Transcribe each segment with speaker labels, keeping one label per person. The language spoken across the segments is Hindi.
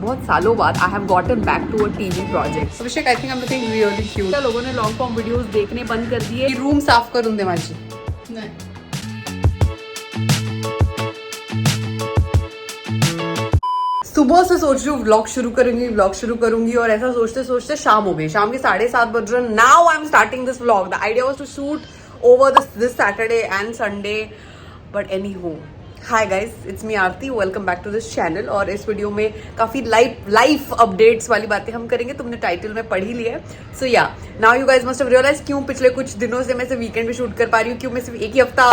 Speaker 1: बहुत सालों बाद I have gotten back to a TV project. Abhishek, I think I am looking really cute. लोगों ने लॉन्ग फॉर्म वीडियोस देखने बंद कर दिए. रूम साफ करूं दे माझी? नहीं. सुबह से सोच रही हूँ व्लॉग शुरू करूंगी और ऐसा सोचते सोचते शाम हो गई. शाम के 7:30 बज रहे. Now I am starting this vlog. The idea was to shoot over this Saturday and Sunday, but anyhow. Hi guys, it's me Aarti. Welcome back to this channel. और इस वीडियो में काफी लाइफ अपडेट्स वाली बातें हम करेंगे. तुमने टाइटल में पढ़ ही लिया है. So yeah now you guys must have realise क्यों पिछले कुछ दिनों से मैं सिर्फ वीकेंड पे शूट कर पा रही हूँ, क्यों मैं सिर्फ एक ही हफ्ता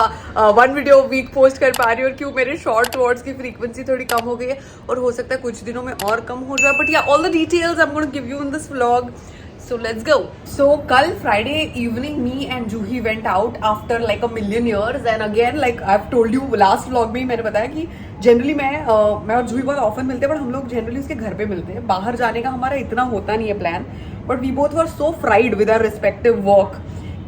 Speaker 1: 1 वीडियो वीक पोस्ट कर पा रही हूँ, और क्यों मेरे शॉर्ट वर्ड्स की फ्रीक्वेंसी थोड़ी कम हो गई है, और हो सकता है कुछ दिनों में और कम हो जाए. But yeah all the details I am going to give you in this vlog. So let's go. So कल Friday evening me and Juhi went out after like a million years, and again like I've told you last vlog में ही मैंने बताया कि जनरली मैं और जूही बहुत ऑफन मिलते हैं, बट हम लोग जनरली उसके घर पे मिलते हैं. बाहर जाने का हमारा इतना होता नहीं है plan, but we both were so fried with our respective work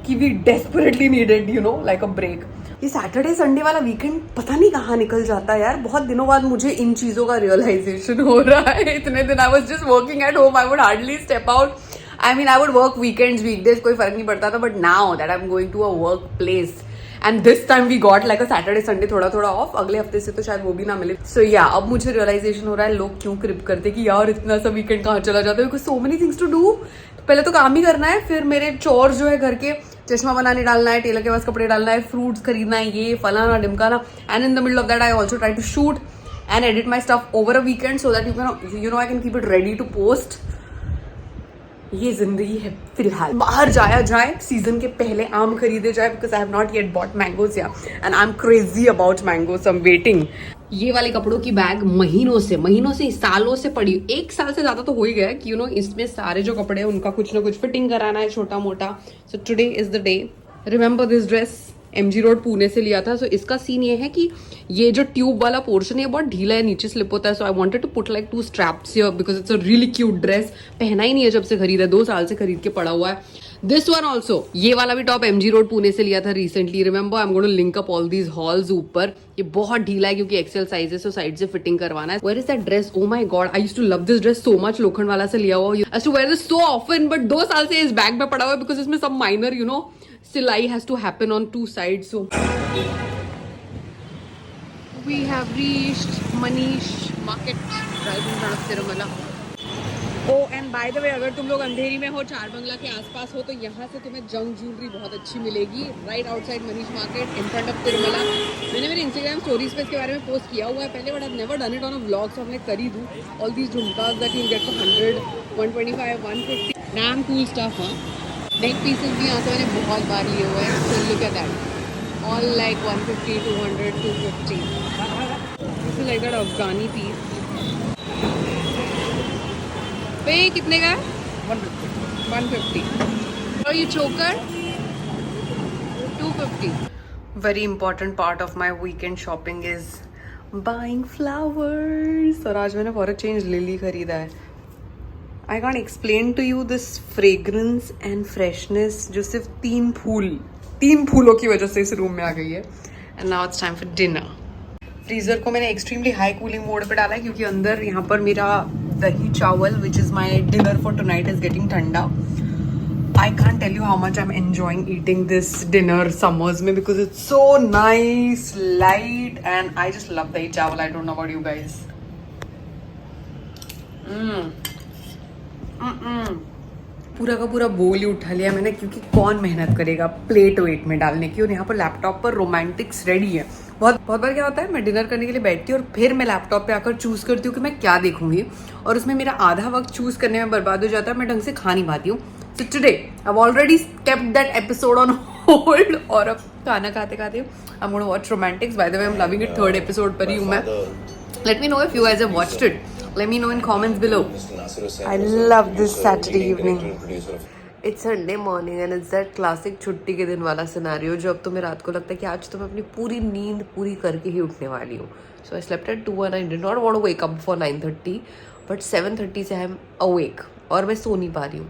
Speaker 1: कि we desperately needed you know like a break. ये सैटरडे संडे वाला वीकेंड पता नहीं कहाँ निकल जाता है यार. बहुत दिनों बाद मुझे इन चीजों का रियलाइजेशन हो रहा है. इतने दिन I was just working at home. I would hardly step out. I mean, I would work weekends, weekdays, कोई फर्क नहीं पड़ता था. But now that I'm going to a work place, and this time we got like a Saturday, Sunday थोड़ा थोड़ा ऑफ. अगले हफ्ते से तो शायद वो भी ना मिले. So yeah, अब मुझे रियलाइजेशन हो रहा है लोग क्यों क्रिप करते कि यार इतना सा वीकेंड कहाँ चला जाता है. Because so many things to do. पहले तो काम ही करना है, फिर मेरे चोर जो है घर के, चश्मा बनाने डालना है, टेलर के पास कपड़े डालना है, फ्रूट्स खरीदना है, ये फलाना ढिमकाना. And in the middle of that I also try to shoot and edit my stuff over a weekend so that you know I can keep it ready to post. ये जिंदगी है फिलहाल. बाहर जाया जाए, सीजन के पहले आम खरीदे जाए, because I have not yet bought mangoes या, and I am crazy about mangoes. I am waiting. ये वाले कपड़ों की बैग महीनों से सालों से पड़ी. 1 साल से ज्यादा तो हो ही गया कि यू नो इसमें सारे जो कपड़े हैं उनका कुछ ना कुछ फिटिंग कराना है छोटा मोटा. So today is the day. Remember this dress MG road Pune से लिया था. सो इसका सीन ये है कि ये जो ट्यूब वाला पोर्शन है बहुत ढीला है, नीचे स्लिप होता है. So I wanted to put like 2 straps here because it's a really cute dress. पहना ही नहीं है जब से खरीदा, 2 साल से खरीद के पड़ा हुआ है. दिस वन ऑल्सो, ये वाला भी टॉप MG रोड पुणे से लिया था recently. Remember I am going to link up all these hauls ऊपर. ये बहुत ढीला है क्योंकि एक्सेल साइज है, सो साइड से फिटिंग करवाना है. Where is that dress? Oh my god, I used to love this dress so much. Lokhandwala से लिया हुआ. I used to wear this so often, but 2 साल से इस बैग में पड़ा हुआ है बिकॉज इसमें सब minor you know silai has to happen on 2 sides. So we have reached Manish Market right in front of Tirumala. Oh, and by the way, अगर तुम लोग अंधेरी में हो, चार बंगला के आसपास हो, तो यहाँ से तुम्हें जंग ज्वेलरी बहुत अच्छी मिलेगी. Right outside Manish market in front of Tirumala. मैंने मेरे इंस्टाग्राम स्टोरीज पे इसके बारे में पोस्ट किया हुआ है पहले, but I have never done it on a vlog. So हमने कर ही दूँ. All these jhumkas that you get for 100, 125, 150. Damn cool stuff. हाँ, नेक पीसेस भी यहाँ से मैंने बहुत बार लिए हुए हैं. So look at that, all like 150, 200, 250. This is like that Afghani piece. पे कितने का है? 150. और ये choker 250. Very important part of my weekend shopping is buying flowers. और आज मैंने फॉर अ चेंज लिली खरीदा है. I can't explain to you this fragrance and freshness जो सिर्फ 3 फूलों की वजह से इस रूम में आ गई है. And now it's time for dinner. Freezer को मैंने एक्सट्रीमली हाई कूलिंग मोड पे डाला है क्योंकि अंदर यहाँ पर मेरा दही चावल which is my dinner for tonight is getting ठंडा. I can't tell you how much I'm enjoying eating this dinner summers में because it's so nice, light, and I just love dahi chawal. I don't know about you guys. पूरा का पूरा बोल ही उठा लिया मैंने क्योंकि कौन मेहनत करेगा प्लेट वेट में डालने की. और यहाँ पर लैपटॉप पर रोमांटिक्स रेडी है. बहुत बार क्या होता है, मैं डिनर करने के लिए बैठती हूँ और फिर मैं लैपटॉप पे आकर चूज करती हूँ कि मैं क्या देखूंगी, और उसमें मेरा आधा वक्त चूज करने में बर्बाद हो जाता है. मैं ढंग से खा नहीं पाती हूँ. So today I have already kept that episode on hold, और अब खाना खाते खाते आई am gonna watch Romantics. By the way I am loving it. 3rd episode पर ही हूँ मैं. Let me know if you guys have watched it. Let me know in comments below. I love this Saturday evening. It's Sunday morning and it's that classic छुट्टी के दिन वाला सिनेरियो जो अब तुम्हें रात को लगता है कि आज तो मैं अपनी पूरी नींद पूरी करके ही उठने वाली हूँ. So I slept at 2 and I did not want to wake up for 9:30, but 7:30 से I am awake और मैं सो नहीं पा रही हूँ.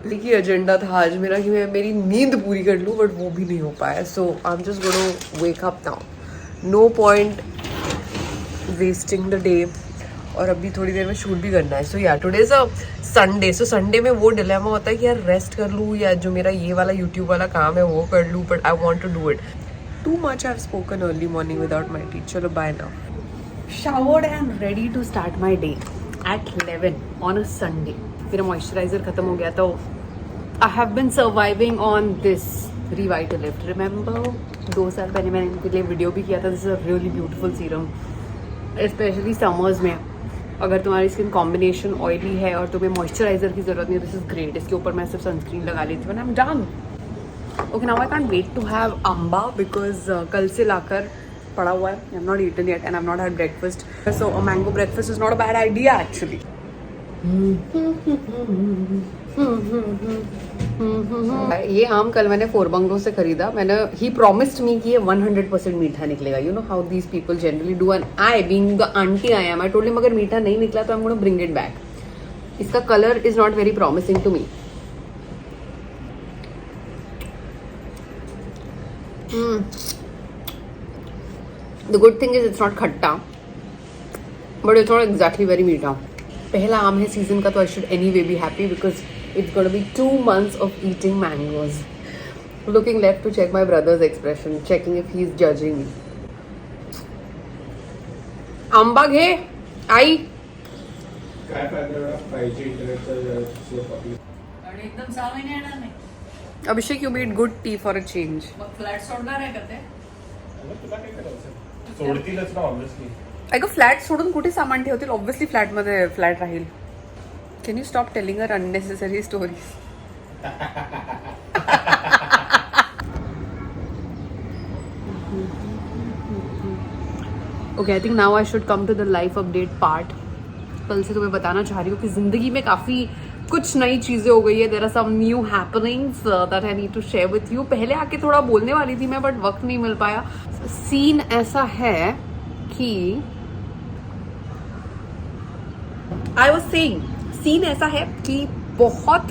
Speaker 1: देखिए एजेंडा था आज मेरा कि मैं मेरी नींद पूरी कर लूँ, बट वो भी नहीं हो पाया. So I'm just going to wake up now. No point wasting the day और अभी थोड़ी देर में शूट भी करना है. सो या today is a Sunday. So Sunday में वो डिलेमा होता है कि यार रेस्ट कर लूँ या जो मेरा ये वाला यूट्यूब वाला काम है वो कर लूँ, but I want to do it. Too much I've spoken early morning without my tea. Chalo, bye now. Showered and ready to start my day at 11 on a Sunday. मेरा moisturizer खत्म हो गया तो I have been surviving on this Revitalift. Remember 2 साल पहले मैंने इनके लिए वीडियो भी किया था. This is a really beautiful serum. Especially summers में अगर तुम्हारी स्किन कॉम्बिनेशन ऑयली है और तुम्हें मॉइस्चराइजर की जरूरत नहीं है, दिस इज ग्रेट. इसके ऊपर मैं सिर्फ सनस्क्रीन लगा लेती हूँ. I am done. Okay now I can't wait to have अम्बा बिकॉज कल से लाकर पड़ा हुआ है. I am not eaten yet and I am not had breakfast. So a mango breakfast is not a bad idea actually. ये आम कल मैंने फोरबंगो से खरीदा. मैंने ही प्रॉमिस्ड मी कि ये 100% मीठा निकलेगा. You know how these people generally do. And I being the aunty I am, I told him अगर मीठा नहीं निकला तो I am gonna bring it back. इसका colour is not very promising to me. The good thing is it's not खट्टा, but it's not exactly very मीठा. पहला आम है सीजन का तो I should anyway be happy because it's going to be 2 months of eating mangoes. Looking left to check my brother's expression, checking if he's judging me. आंबा घे आई
Speaker 2: काय फायदा 5G इंटरनेटचा
Speaker 3: आणि एकदम 6 महिने येणार नाही.
Speaker 1: Abhishek you made good tea for a change.
Speaker 3: मग फ्लॅट सोडणार आहे का ते?
Speaker 2: तुला काय करायचं? सोडतीलच ना ऑब्विसली.
Speaker 1: अगं फ्लॅट सोडून कुठे सामान ठेवतील. ऑब्व्हियसली फ्लॅटमध्ये फ्लॅट राहील. Can you stop telling uh unnecessary stories. Okay I think now I should come to the life update part. कल से तुम्हें बताना चाह रही हूँ कि जिंदगी में काफ़ी कुछ नई चीज़ें हो गई है. There are some new happenings that I need to share with you. पहले आके थोड़ा बोलने वाली थी मैं, बट वक्त नहीं मिल पाया. सीन ऐसा है कि आई वॉज सेइंग, सीन ऐसा है कि बहुत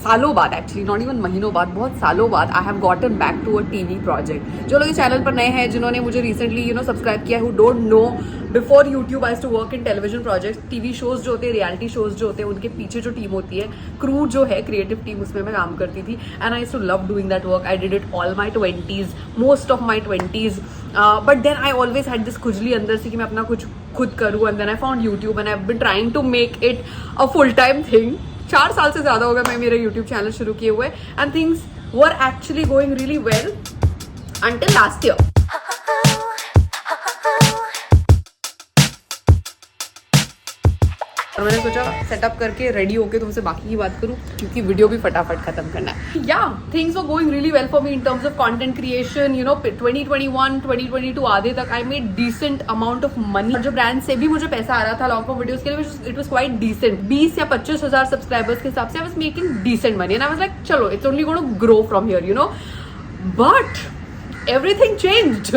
Speaker 1: सालों बाद, एक्चुअली नॉट इवन महीनों बाद, बहुत सालों बाद I have gotten back to a TV project. जो लोग इस चैनल पर नए हैं, जिन्होंने मुझे रिसेंटली सब्सक्राइब किया, who don't know, before YouTube I used to work in television projects. TV shows जो होते हैं, रियलिटी शोज जो होते हैं, उनके पीछे जो टीम होती है, क्रू जो है, क्रिएटिव टीम, उसमें मैं काम करती थी. And I used to love doing that work. I did it all my 20s, most of my 20s. But then I always had this खुजली अंदर से कि मैं अपना कुछ खुद करूँ. And then I found YouTube and I have been trying to make it a full time thing. 4 साल से ज्यादा हो गया मैं मेरा यूट्यूब चैनल शुरू किए हुए. And things were actually going really well until last year. और मैंने सोचा सेटअप करके रेडी होके तुमसे बाकी की बात करूं, क्योंकि वीडियो भी फटाफट खत्म करना है. Yeah things were going really well for me in terms of content creation. 2021 2022 आधे तक I made decent amount of money. और जो ब्रांड से भी मुझे पैसा आ रहा था लॉन्ग फॉर्म वीडियोस के लिए, इट वाज क्वाइट डिसेंट. 20 या 25 हजार सब्सक्राइबर्स के हिसाब से I was making decent money. And I was like चलो it's only going to grow from here. But everything changed.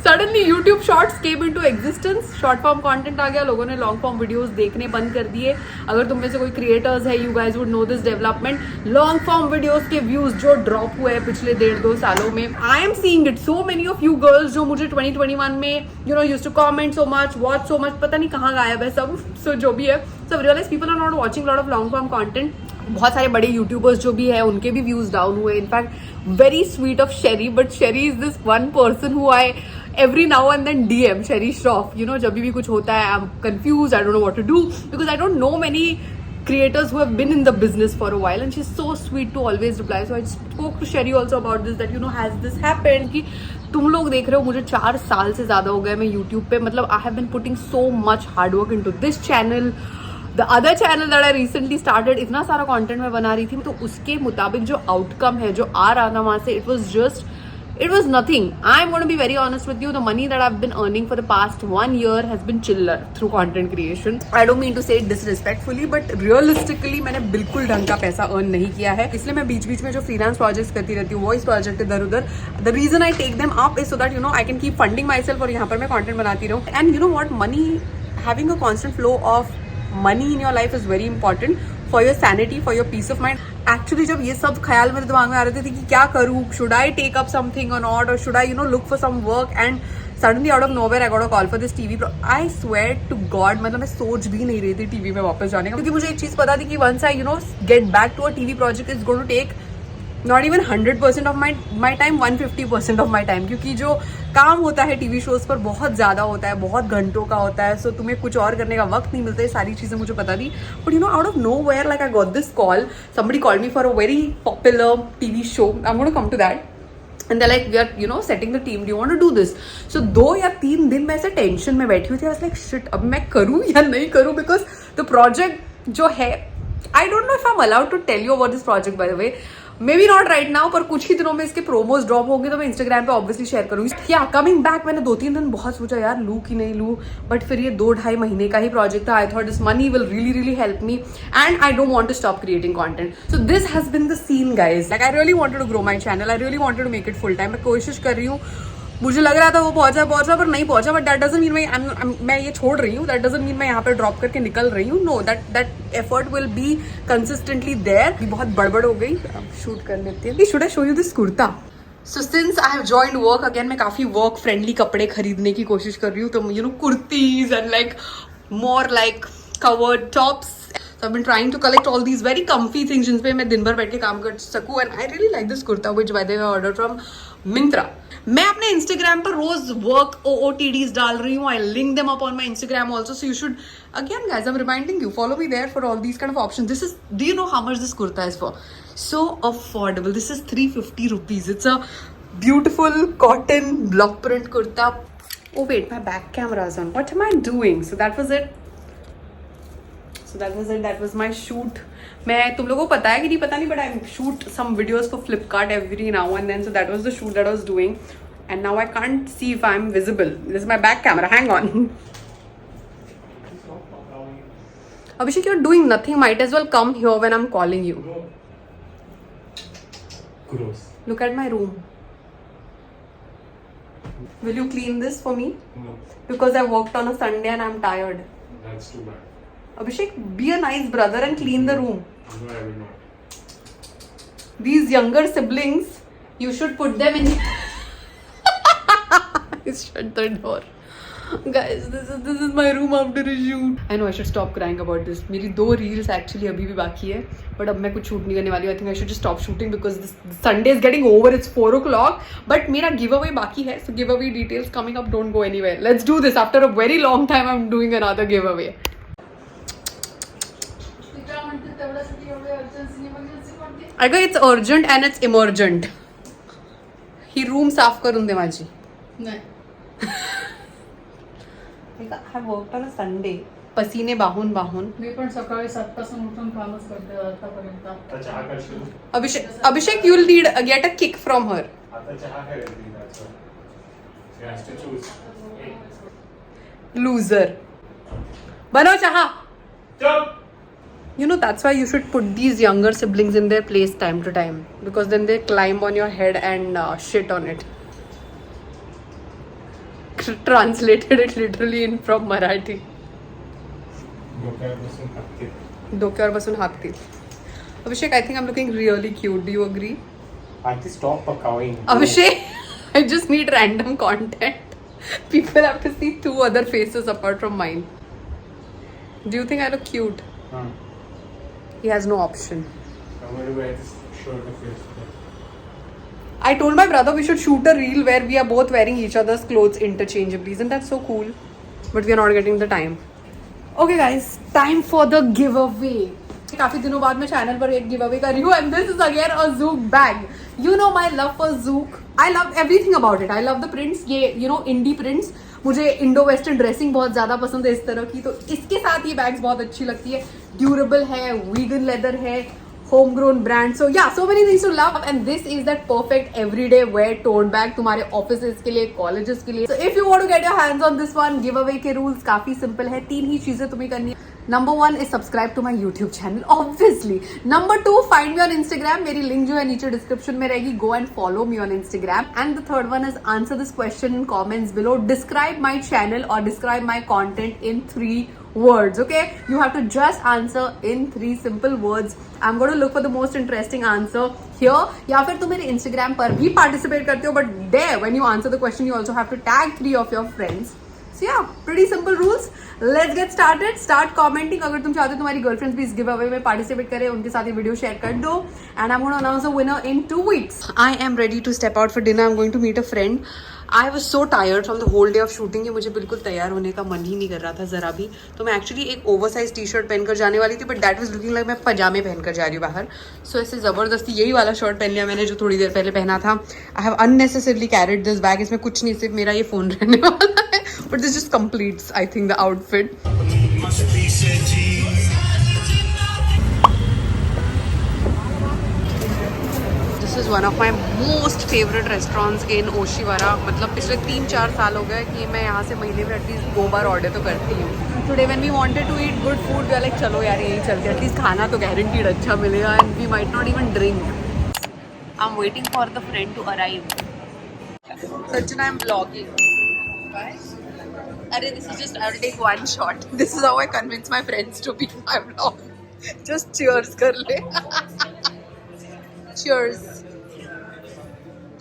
Speaker 1: Suddenly YouTube Shorts came into existence. Short form content आ गया, लोगों ने long form videos देखने बंद कर दिए. अगर तुम में से कोई creators है, you guys would know this development. Long form videos के views जो drop हुए हैं पिछले 1.5-2 सालों में, I am seeing it. So many of you girls जो मुझे 2021 में used to comment so much, watch so much, पता नहीं कहाँ गायब है सब. So जो भी है, so realize people are not watching lot of long form content. बहुत सारे बड़े यूट्यूबर्स जो भी है उनके भी व्यूज डाउन हुए. In fact very sweet of Sheri, but Sheri is this one person who I every now and then DM Sherry Shroff. जब भी कुछ होता है, I'm confused, I don't know what to do because I don't know many creators who have been in the business for a while, and she's so sweet to always reply. So I spoke to Sherry also about this, that has this happened कि तुम लोग देख रहे हो मुझे 4 साल से ज्यादा हो गए मैं YouTube पे. मतलब I have been putting so much hard work into this channel. The other channel that I recently started, इतना सारा content मैं बना रही थी, तो उसके मुताबिक जो outcome है, जो आ रहा था वहाँ से, it was nothing. I'm going to be very honest with you. The money that I've been earning for the past 1 year has been chiller through content creation. I don't mean to say it disrespectfully, but realistically मैंने बिल्कुल ढंग का पैसा earn नहीं किया है. इसलिए मैं बीच बीच में जो freelance projects करती रहती हूँ, voice project इधर उधर, the reason I take them up is so that I can keep funding myself और यहाँ पर मैं content बनाती रहूँ. And you know what, money, having a constant flow of money in your life is very important for your sanity, for your peace of mind. Actually जब ये सब ख्याल मेरे दिमाग में आ रहे थे कि क्या करूँ, should I take up something or not, or should I look for some work, and suddenly out of nowhere I got a call for this TV. I swear to god, मतलब मैं सोच भी नहीं रही थी टीवी में वापस जाने का, क्योंकि मुझे एक चीज पता थी कि once I get back to a TV project is going to take not even 100% of my time, 150% of my time, क्योंकि जो काम होता है टीवी शोज पर बहुत ज़्यादा होता है, बहुत घंटों का होता है, सो तुम्हें कुछ और करने का वक्त नहीं मिलता है। सारी चीज़ें मुझे पता थी, but out of nowhere like I got this call, somebody called me for a very popular TV show. I'm going to come to that. And they're like, we are setting the team, do you want to do this? So 2 या 3 दिन मैं ऐसे टेंशन में बैठी हुई थी। I was like, shit, अब मैं करूँ या नहीं करूँ, because the project जो है, I don't know if I'm allowed to tell you about this project by the way. May be not right now, पर कुछ ही दिनों में इसके प्रोमोज ड्रॉप होंगे तो मैं इंस्टाग्राम पे ऑब्वियसली शेयर करूंगी। या कमिंग बैक, मैंने 2-3 दिन बहुत सोचा यार लूँ कि नहीं लूँ, बट फिर ये 2-2.5 महीने का ही प्रोजेक्ट था। I thought this money will really really help me and I don't want to stop creating content. So this has been the scene guys, like I really wanted to grow my channel, I really wanted to make it full time. मैं कोशिश कर रही हूँ, मुझे लग रहा था वो पहुंचा पर नहीं पहुंचा, बट दैट डजंट मीन मैं ये छोड़ रही हूँ, दैट डजंट मीन मैं यहाँ पे ड्रॉप करके निकल रही हूँ। No, that effort will be consistently there. बहुत बड़बड़ हो गई, शूट कर लेती है। Should I show you this kurta? So since I have joined work again, मैं काफी वर्क फ्रेंडली कपड़े खरीदने की कोशिश कर रही हूँ, तो kurtis and like more like covered tops. So I've been trying to collect all these very comfy things जिन पे मैं दिन भर बैठ के काम कर सकूँ, and I really like this kurta which by the way I ordered from Myntra. मैं अपने Instagram पर रोज work OOTDs डाल रही हूँ. I link them up on my Instagram also, so you should, again guys, I'm reminding you, follow me there for all these kind of options. This is, do you know how much this kurta is for? So affordable. This is 350 rupees. It's a beautiful cotton block print kurta. Oh wait, my back camera is on. What am I doing? So that was it. That was my shoot. मैं तुम लोगों को पता है कि नहीं पता नहीं, but I shoot some videos for Flipkart every now and then. So that was the shoot that I was doing, and now I can't see if I'm visible. This is my back camera. Hang on. Abhishek, you're doing nothing. Might as well come here when I'm calling you.
Speaker 2: Gross.
Speaker 1: Look at my room. Will you clean this for me?
Speaker 2: No,
Speaker 1: Because I worked on a Sunday and I'm tired.
Speaker 2: that's too bad.
Speaker 1: Abhishek, be a nice brother and clean the room.
Speaker 2: No, I will not.
Speaker 1: These younger siblings, you should put them in. Shut the door. Guys, this is my room after a shoot. I know I should stop crying about this. मेरी 2 reels actually अभी भी बाकी है, but अब मैं कुछ shoot नहीं करने वाली हूँ. I think I should just stop shooting because this Sunday is getting over. It's 4 o'clock. But मेरा giveaway बाकी है, so giveaway details coming up. Don't go anywhere. Let's do this. After a very long time, I'm doing another giveaway. I go, it's urgent and it's emergent. He room साफ करून दे माझी.
Speaker 3: नाही.
Speaker 1: I worked on a Sunday. पसीने बाहून
Speaker 3: मी पण सकाळी 7 पासून उठून कामच करते आतापर्यंत.
Speaker 2: आता चहा करशील?
Speaker 1: Abhishek, you'll need get a kick from her.
Speaker 2: आता चहा करायची that's why. She has to choose.
Speaker 1: Loser. बनाओ चहा.
Speaker 2: Stop.
Speaker 1: That's why you should put these younger siblings in their place time to time, because then they climb on your head and shit on it. Translated it literally in from Marathi. डोक्यावर बसून हाकतील. Abhishek, I think I'm looking really cute. Do you agree?
Speaker 2: Auntie, stop packing.
Speaker 1: Abhishek, I just need random content. People have to see 2 other faces apart from mine. Do you think I look cute? He has no option.
Speaker 2: I'm going to wear this shirt of yours.
Speaker 1: I told my brother we should shoot a reel where we are both wearing each other's clothes interchangeably. Isn't that so cool? But we are not getting the time. Okay guys, time for the giveaway. काफी दिनों बाद मैं चैनल पर एक गिव अवे कर रही हूँ, and this is again a Zook bag. You know my love for Zook. I love everything about it. I love the prints. ये indie prints. मुझे इंडो वेस्टर्न ड्रेसिंग बहुत ज्यादा पसंद है इस तरह की, तो इसके साथ ये बैग्स बहुत अच्छी लगती है. ड्यूरेबल है, वीगन लेदर है, homegrown brand. So yeah, so many things to love, and this is that perfect everyday wear tote bag तुम्हारे offices के लिए, colleges के लिए. So if you want to get your hands on this one, giveaway के rules काफी simple है. 3 ही चीजें तुम्हें करनी है. Number 1 is subscribe to my YouTube channel, obviously. Number 2, find me on Instagram. मेरी link जो है नीचे description में रहेगी. Go and follow me on Instagram. And the third one is answer this question in comments below. Describe my channel or describe my content in 3 words. Okay, you have to just answer in 3 simple words. I'm going to look for the most interesting answer here. या फिर तुम मेरे Instagram पर भी participate करते हो, but there when you answer the question you also have to tag 3 of your friends. So yeah, pretty simple rules. Let's get started. Start commenting. अगर तुम चाहते हो तुम्हारी गर्लफ्रेंड्स भी इस गिव अवे में पार्टिसिपेट करें, उनके साथ ये वीडियो शेयर कर दो. And I'm going to announce a winner in 2 weeks. I am ready to step out for dinner. I'm going to meet a friend. I was so tired from the whole day of shooting. मुझे बिल्कुल तैयार होने का मन ही नहीं कर रहा था जरा भी. तो मैं एक्चुअली एक ओवरसाइज टी शर्ट पहनकर जाने वाली थी, but that was looking like मैं पजामे पहनकर जा रही हूँ बाहर. सो ऐसे जबरदस्ती यही वाला शर्ट पहन लिया मैंने जो थोड़ी देर पहले पहना था. I have unnecessarily carried this bag. इसमें कुछ नहीं, सिर्फ मेरा ये फोन रहने वाला है, but this just completes I think the outfit. This is one of my most favourite restaurants in Oshiwara. मतलब पिछले 3-4 साल हो गए कि मैं यहाँ से महीने में एटलीस्ट 2 बार ऑर्डर तो करती हूँ. Today when we wanted to eat good food we are like चलो यार यही चलते हैं, एटलीस्ट खाना तो गारंटीड अच्छा मिलेगा and we might not even drink. I am waiting for the friend to arrive. Sanjana, I'm vlogging. अरे this is just, I'll take one shot. This is how I convince my friends to be in my vlog. Just cheers कर ले. Cheers.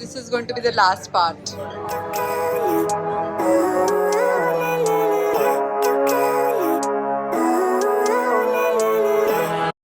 Speaker 1: This is going to be the last part.